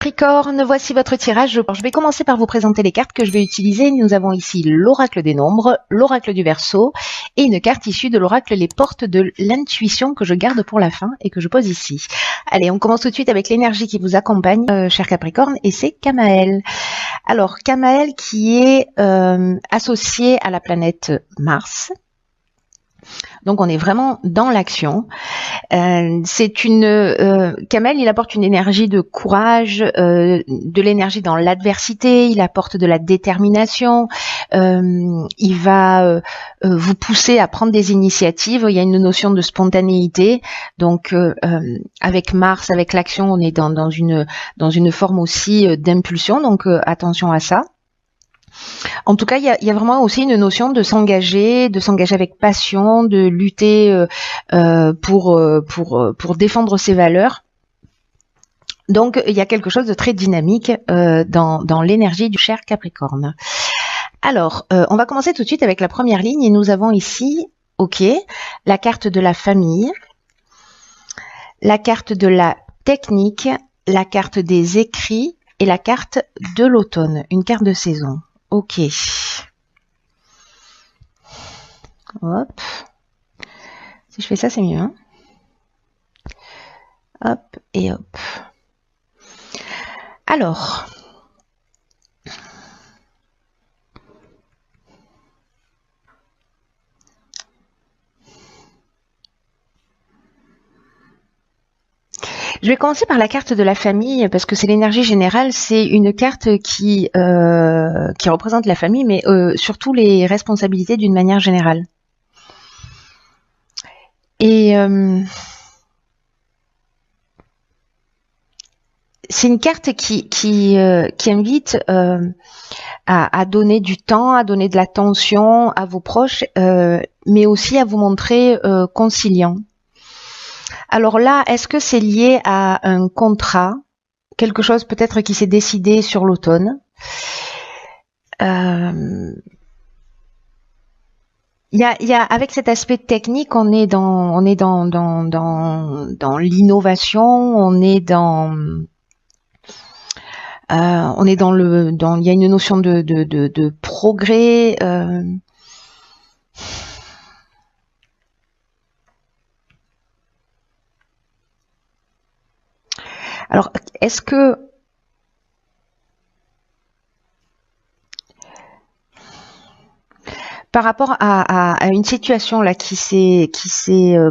Capricorne, voici votre tirage. Je vais commencer par vous présenter les cartes que je vais utiliser. Nous avons ici l'oracle des nombres, l'oracle du Verseau et une carte issue de l'oracle Les Portes de l'intuition que je garde pour la fin et que je pose ici. Allez, on commence tout de suite avec l'énergie qui vous accompagne, cher Capricorne, et c'est Camaël. Alors, Camaël qui est associé à la planète Mars. Donc on est vraiment dans l'action. C'est une Camaël, il apporte une énergie de courage, de l'énergie dans l'adversité, il apporte de la détermination, il va vous pousser à prendre des initiatives. Il y a une notion de spontanéité. Donc avec Mars, avec l'action, on est dans une forme aussi d'impulsion. Donc attention à ça. En tout cas, il y a vraiment aussi une notion de s'engager avec passion, de lutter pour défendre ses valeurs. Donc, il y a quelque chose de très dynamique dans l'énergie du cher Capricorne. Alors, on va commencer tout de suite avec la première ligne et nous avons ici, la carte de la famille, la carte de la technique, la carte des écrits et la carte de l'automne, une carte de saison. Ok. Hop. Si je fais ça, c'est mieux. Hein, hop et hop. Alors. Je vais commencer par la carte de la famille parce que c'est l'énergie générale. C'est une carte qui représente la famille, mais surtout les responsabilités d'une manière générale. Et c'est une carte qui invite à donner du temps, à donner de l'attention à vos proches, mais aussi à vous montrer conciliant. Alors là, est-ce que c'est lié à un contrat, quelque chose peut-être qui s'est décidé sur l'automne? Il y a avec cet aspect technique, on est dans l'innovation, il y a une notion de progrès. Alors, est-ce que par rapport à une situation là qui s'est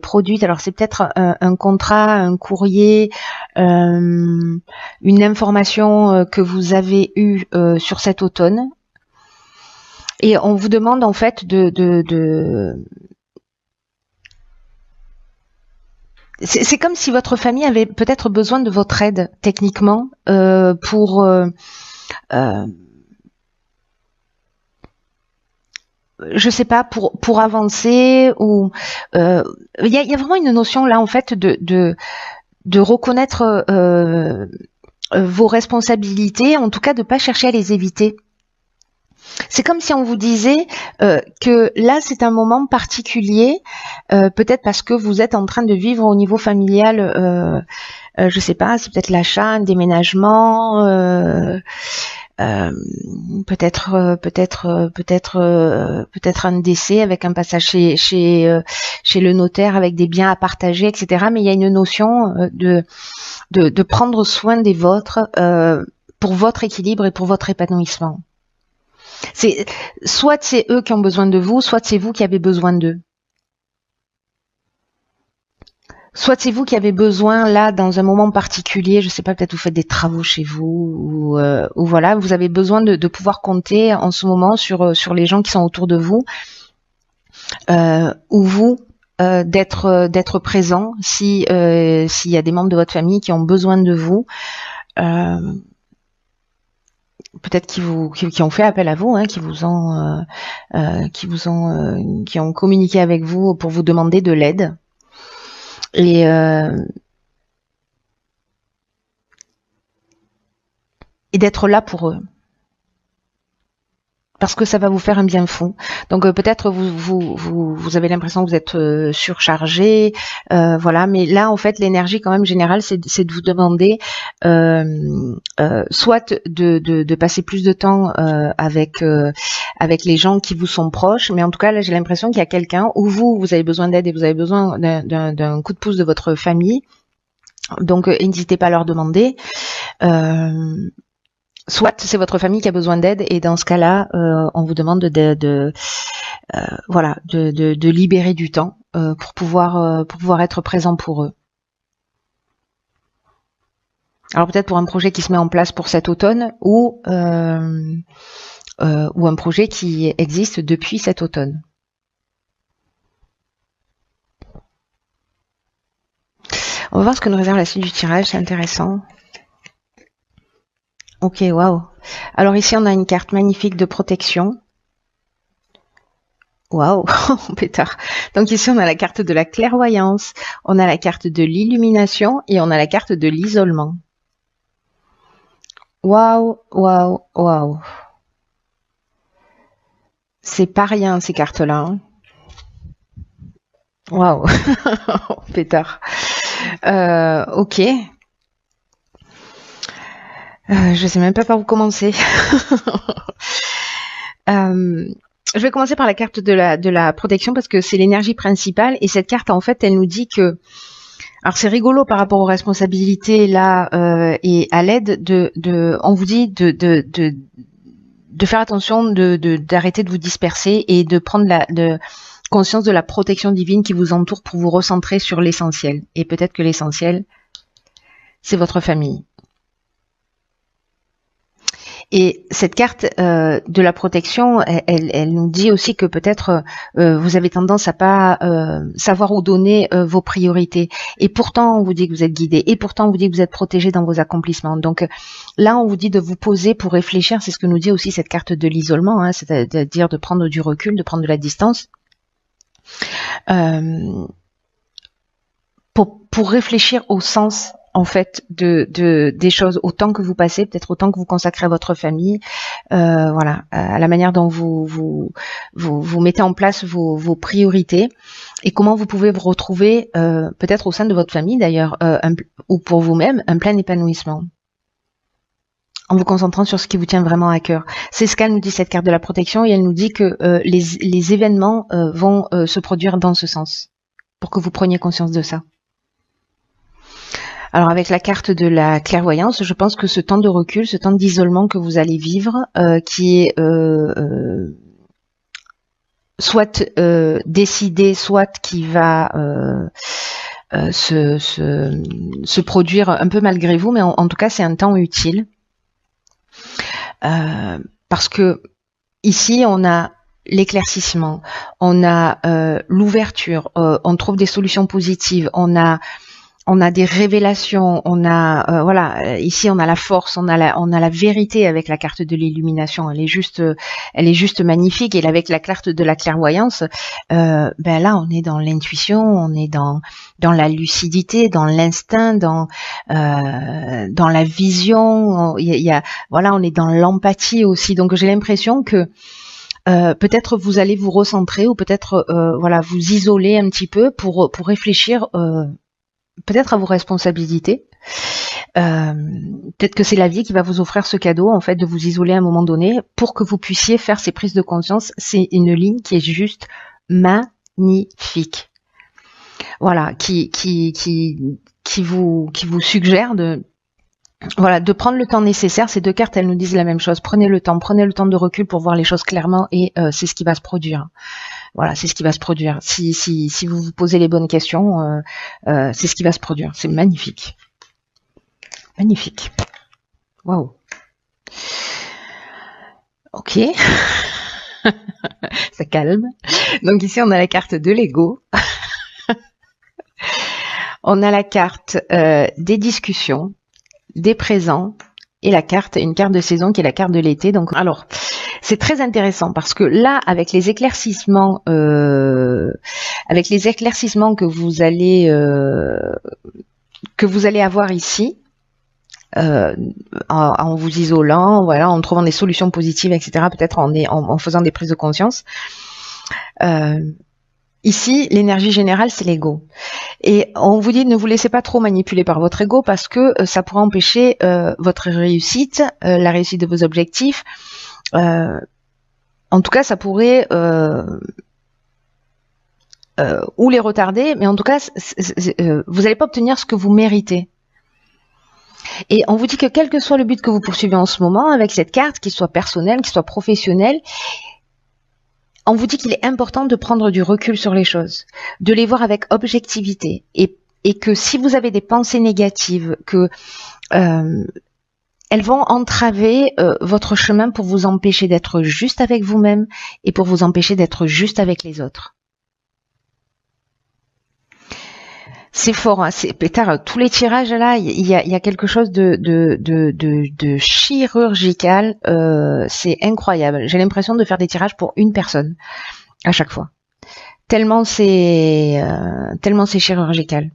produite, alors c'est peut-être un contrat, un courrier, une information que vous avez eue sur cet automne, et on vous demande en fait c'est comme si votre famille avait peut-être besoin de votre aide techniquement pour je sais pas, pour avancer, ou il y a vraiment une notion là en fait de reconnaître vos responsabilités, en tout cas de pas chercher à les éviter. C'est comme si on vous disait que là c'est un moment particulier, peut-être parce que vous êtes en train de vivre au niveau familial, je sais pas, c'est peut-être l'achat, un déménagement, peut-être un décès avec un passage chez le notaire avec des biens à partager, etc. Mais il y a une notion de prendre soin des vôtres pour votre équilibre et pour votre épanouissement. Soit c'est eux qui ont besoin de vous, soit c'est vous qui avez besoin d'eux. Soit c'est vous qui avez besoin, là, dans un moment particulier, je sais pas, peut-être vous faites des travaux chez vous, ou voilà, vous avez besoin de pouvoir compter en ce moment sur les gens qui sont autour de vous, ou vous, d'être présent s'il y a des membres de votre famille qui ont besoin de vous, peut-être qui ont fait appel à vous, hein, qui ont communiqué avec vous pour vous demander de l'aide. Et d'être là pour eux, parce que ça va vous faire un bien fou. Donc peut-être vous avez l'impression que vous êtes surchargé, voilà. Mais là, en fait, l'énergie quand même générale, c'est de vous demander soit de passer plus de temps avec les gens qui vous sont proches, mais en tout cas là j'ai l'impression qu'il y a quelqu'un où vous avez besoin d'aide et vous avez besoin d'un coup de pouce de votre famille, donc n'hésitez pas à leur demander. Soit c'est votre famille qui a besoin d'aide et dans ce cas-là on vous demande de libérer du temps pour pouvoir être présent pour eux. Alors peut-être pour un projet qui se met en place pour cet automne ou un projet qui existe depuis cet automne. On va voir ce que nous réserve la suite du tirage, c'est intéressant. Ok, waouh. Alors ici on a une carte magnifique de protection. Waouh, pétard. Donc ici on a la carte de la clairvoyance, on a la carte de l'illumination et on a la carte de l'isolement. Waouh, waouh, waouh. C'est pas rien ces cartes-là. Hein. Waouh, pétard. Ok. Je sais même pas par où commencer. Je vais commencer par la carte de la protection parce que c'est l'énergie principale et cette carte en fait elle nous dit que alors c'est rigolo par rapport aux responsabilités là et à l'aide on vous dit de faire attention d'arrêter de vous disperser et de prendre conscience de la protection divine qui vous entoure pour vous recentrer sur l'essentiel et peut-être que l'essentiel c'est votre famille. Et cette carte de la protection, elle nous dit aussi que peut-être vous avez tendance à pas savoir où donner vos priorités. Et pourtant, on vous dit que vous êtes guidé. Et pourtant, on vous dit que vous êtes protégé dans vos accomplissements. Donc là, on vous dit de vous poser pour réfléchir. C'est ce que nous dit aussi cette carte de l'isolement, hein, c'est-à-dire de prendre du recul, de prendre de la distance. Pour réfléchir au sens en fait des choses, autant que vous passez, peut-être autant que vous consacrez à votre famille, voilà, à la manière dont vous mettez en place vos priorités et comment vous pouvez vous retrouver peut-être au sein de votre famille d'ailleurs ou pour vous-même un plein épanouissement en vous concentrant sur ce qui vous tient vraiment à cœur. C'est ce qu'elle nous dit cette carte de la protection et elle nous dit que les événements vont se produire dans ce sens pour que vous preniez conscience de ça. Alors avec la carte de la clairvoyance, je pense que ce temps de recul, ce temps d'isolement que vous allez vivre, qui est soit décidé, soit qui va se produire un peu malgré vous, mais en tout cas c'est un temps utile. Parce que ici on a l'éclaircissement, on a l'ouverture, on trouve des solutions positives, on a des révélations, on a voilà, ici on a la force, on a la vérité avec la carte de l'illumination. Elle est juste magnifique. Et avec la carte de la clairvoyance, ben là on est dans l'intuition, on est dans la lucidité, dans l'instinct, dans la vision. Voilà, on est dans l'empathie aussi. Donc j'ai l'impression que peut-être vous allez vous recentrer ou peut-être voilà vous isoler un petit peu pour réfléchir. Peut-être à vos responsabilités. Peut-être que c'est la vie qui va vous offrir ce cadeau, en fait, de vous isoler à un moment donné pour que vous puissiez faire ces prises de conscience. C'est une ligne qui est juste magnifique. Voilà, qui vous suggère de prendre le temps nécessaire. Ces deux cartes, elles nous disent la même chose. Prenez le temps de recul pour voir les choses clairement et c'est ce qui va se produire. Voilà, c'est ce qui va se produire. Si vous vous posez les bonnes questions, c'est ce qui va se produire. C'est magnifique. Magnifique. Waouh. Ok. Ça calme. Donc ici, on a la carte de l'ego. On a la carte des discussions, des présents et une carte de saison qui est la carte de l'été. Donc, alors, c'est très intéressant parce que là, avec les éclaircissements que vous allez avoir ici, en vous isolant, voilà, en trouvant des solutions positives, etc. Peut-être en faisant des prises de conscience. Ici, l'énergie générale, c'est l'ego. Et on vous dit, ne vous laissez pas trop manipuler par votre ego parce que ça pourra empêcher votre réussite, la réussite de vos objectifs. En tout cas, ça pourrait ou les retarder, mais en tout cas, vous n'allez pas obtenir ce que vous méritez. Et on vous dit que quel que soit le but que vous poursuivez en ce moment avec cette carte, qu'il soit personnel, qu'il soit professionnel, on vous dit qu'il est important de prendre du recul sur les choses, de les voir avec objectivité, et que si vous avez des pensées négatives, que elles vont entraver votre chemin pour vous empêcher d'être juste avec vous-même et pour vous empêcher d'être juste avec les autres. C'est fort, hein, c'est pétard. Tous les tirages là, il y a quelque chose de chirurgical. C'est incroyable. J'ai l'impression de faire des tirages pour une personne à chaque fois. Tellement c'est chirurgical.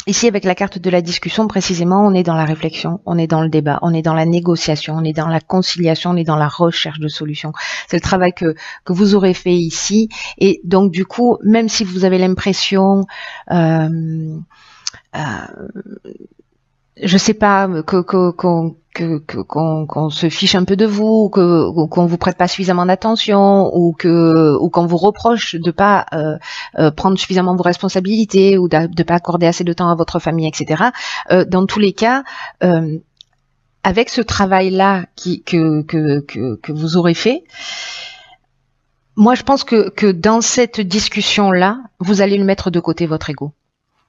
Ici, avec la carte de la discussion, précisément, on est dans la réflexion, on est dans le débat, on est dans la négociation, on est dans la conciliation, on est dans la recherche de solutions. C'est le travail que vous aurez fait ici. Et donc, du coup, même si vous avez l'impression, je sais pas, qu'on se fiche un peu de vous, qu'on vous prête pas suffisamment d'attention, ou qu'on vous reproche de pas prendre suffisamment vos responsabilités, ou de pas accorder assez de temps à votre famille, etc. Dans tous les cas, avec ce travail-là que vous aurez fait, moi je pense que dans cette discussion-là, vous allez le mettre de côté, votre ego.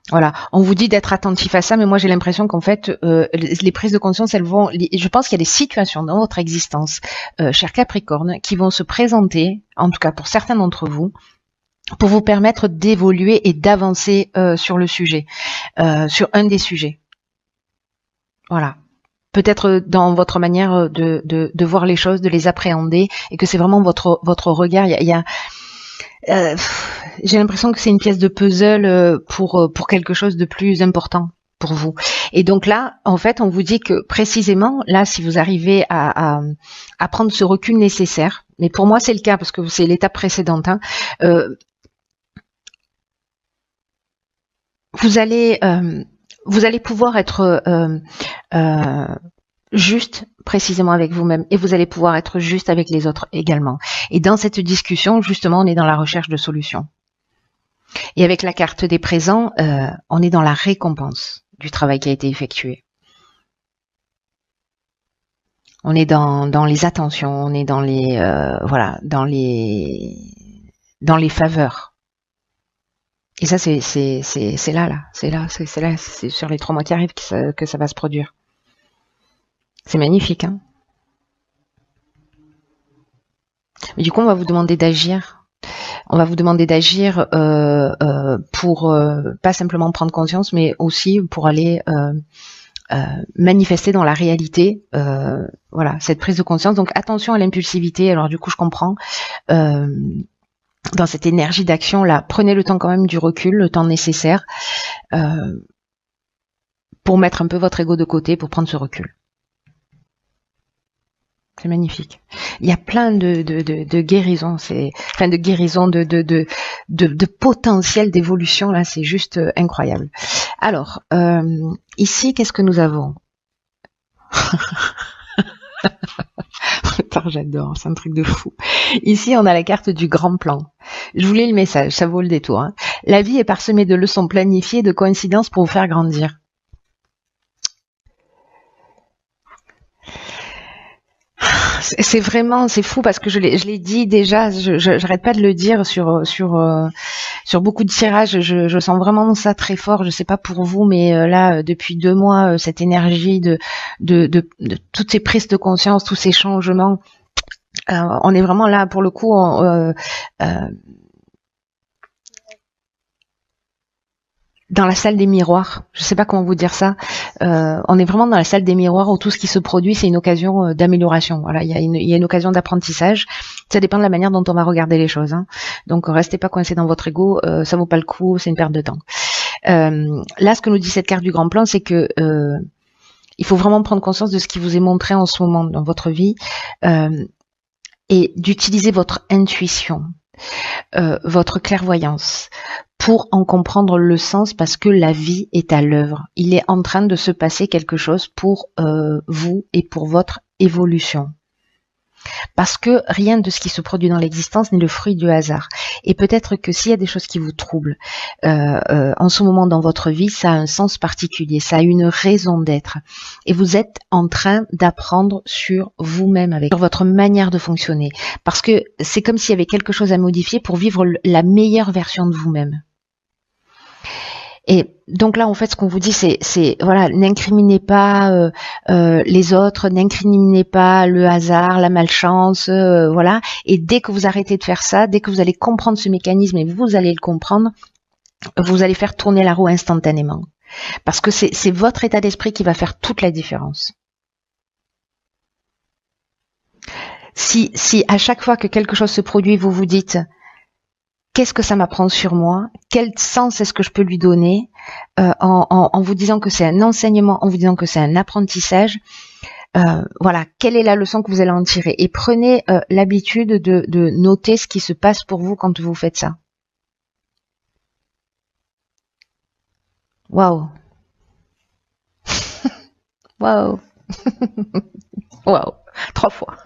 Voilà, on vous dit d'être attentif à ça, mais moi j'ai l'impression qu'en fait, les prises de conscience, je pense qu'il y a des situations dans votre existence, cher Capricorne, qui vont se présenter, en tout cas pour certains d'entre vous, pour vous permettre d'évoluer et d'avancer sur le sujet, sur un des sujets. Voilà. Peut-être dans votre manière de voir les choses, de les appréhender, et que c'est vraiment votre regard. J'ai l'impression que c'est une pièce de puzzle pour quelque chose de plus important pour vous. Et donc là, en fait, on vous dit que précisément, là, si vous arrivez à prendre ce recul nécessaire, mais pour moi c'est le cas parce que c'est l'étape précédente, hein, vous allez pouvoir être juste précisément avec vous-même, et vous allez pouvoir être juste avec les autres également. Et dans cette discussion, justement, on est dans la recherche de solutions. Et avec la carte des présents, on est dans la récompense du travail qui a été effectué. On est dans les attentions, on est dans les dans les faveurs. Et ça, c'est sur les 3 mois qui arrivent que ça va se produire. C'est magnifique, hein. Mais du coup, on va vous demander d'agir. On va vous demander d'agir pour pas simplement prendre conscience, mais aussi pour aller manifester dans la réalité, voilà, cette prise de conscience. Donc attention à l'impulsivité. Alors du coup, je comprends. Dans cette énergie d'action là, prenez le temps quand même du recul, le temps nécessaire pour mettre un peu votre ego de côté, pour prendre ce recul. C'est magnifique. Il y a plein de guérisons, de guérisons, de potentiel d'évolution là, c'est juste incroyable. Alors, ici, qu'est-ce que nous avons? J'adore, c'est un truc de fou. Ici, on a la carte du grand plan. Je vous lis le message, ça vaut le détour, hein. La vie est parsemée de leçons planifiées, de coïncidences pour vous faire grandir. C'est vraiment, c'est fou parce que je l'ai dit déjà, j'arrête pas de le dire sur beaucoup de tirages, je sens vraiment ça très fort. Je sais pas pour vous, mais là depuis 2 mois, cette énergie de toutes ces prises de conscience, tous ces changements, on est vraiment là pour le coup. Dans la salle des miroirs, je sais pas comment vous dire ça, on est vraiment dans la salle des miroirs où tout ce qui se produit, c'est une occasion d'amélioration. Voilà, il y a une occasion d'apprentissage. Ça dépend de la manière dont on va regarder les choses, hein. Donc restez pas coincés dans votre ego, ça vaut pas le coup, c'est une perte de temps. Là, ce que nous dit cette carte du grand plan, c'est que il faut vraiment prendre conscience de ce qui vous est montré en ce moment dans votre vie et d'utiliser votre intuition. votre clairvoyance, pour en comprendre le sens, parce que la vie est à l'œuvre. Il est en train de se passer quelque chose pour vous et pour votre évolution. Parce que rien de ce qui se produit dans l'existence n'est le fruit du hasard. Et peut-être que s'il y a des choses qui vous troublent en ce moment dans votre vie, ça a un sens particulier, ça a une raison d'être. Et vous êtes en train d'apprendre sur vous-même, sur votre manière de fonctionner. Parce que c'est comme s'il y avait quelque chose à modifier pour vivre la meilleure version de vous-même. Et donc là, en fait, ce qu'on vous dit, c'est voilà, n'incriminez pas les autres, n'incriminez pas le hasard, la malchance, voilà. Et dès que vous arrêtez de faire ça, dès que vous allez comprendre ce mécanisme, et vous allez le comprendre, vous allez faire tourner la roue instantanément. Parce que c'est votre état d'esprit qui va faire toute la différence. Si à chaque fois que quelque chose se produit, vous vous dites qu'est-ce que ça m'apprend sur moi? Quel sens est-ce que je peux lui donner en vous disant que c'est un enseignement, en vous disant que c'est un apprentissage? Voilà, quelle est la leçon que vous allez en tirer? Et prenez l'habitude de noter ce qui se passe pour vous quand vous faites ça. Waouh! Waouh! Waouh! 3 fois.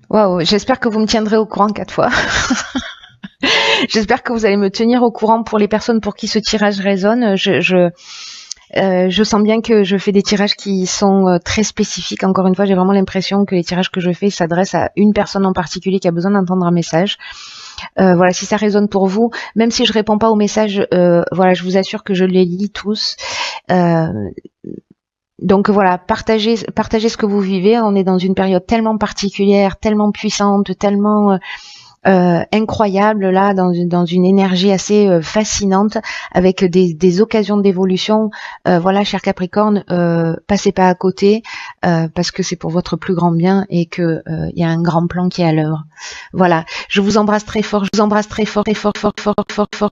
Waouh, j'espère que vous me tiendrez au courant 4 fois. J'espère que vous allez me tenir au courant pour les personnes pour qui ce tirage résonne. Je sens bien que je fais des tirages qui sont très spécifiques. Encore une fois, j'ai vraiment l'impression que les tirages que je fais s'adressent à une personne en particulier qui a besoin d'entendre un message. Voilà, si ça résonne pour vous, même si je réponds pas aux messages, voilà, je vous assure que je les lis tous. Donc voilà, partagez ce que vous vivez. On est dans une période tellement particulière, tellement puissante, tellement incroyable là, dans une énergie assez fascinante, avec des occasions d'évolution. Voilà, cher Capricorne, passez pas à côté, parce que c'est pour votre plus grand bien et que il y a un grand plan qui est à l'œuvre. Voilà, je vous embrasse très fort, je vous embrasse très fort, très fort, fort, fort, fort, fort.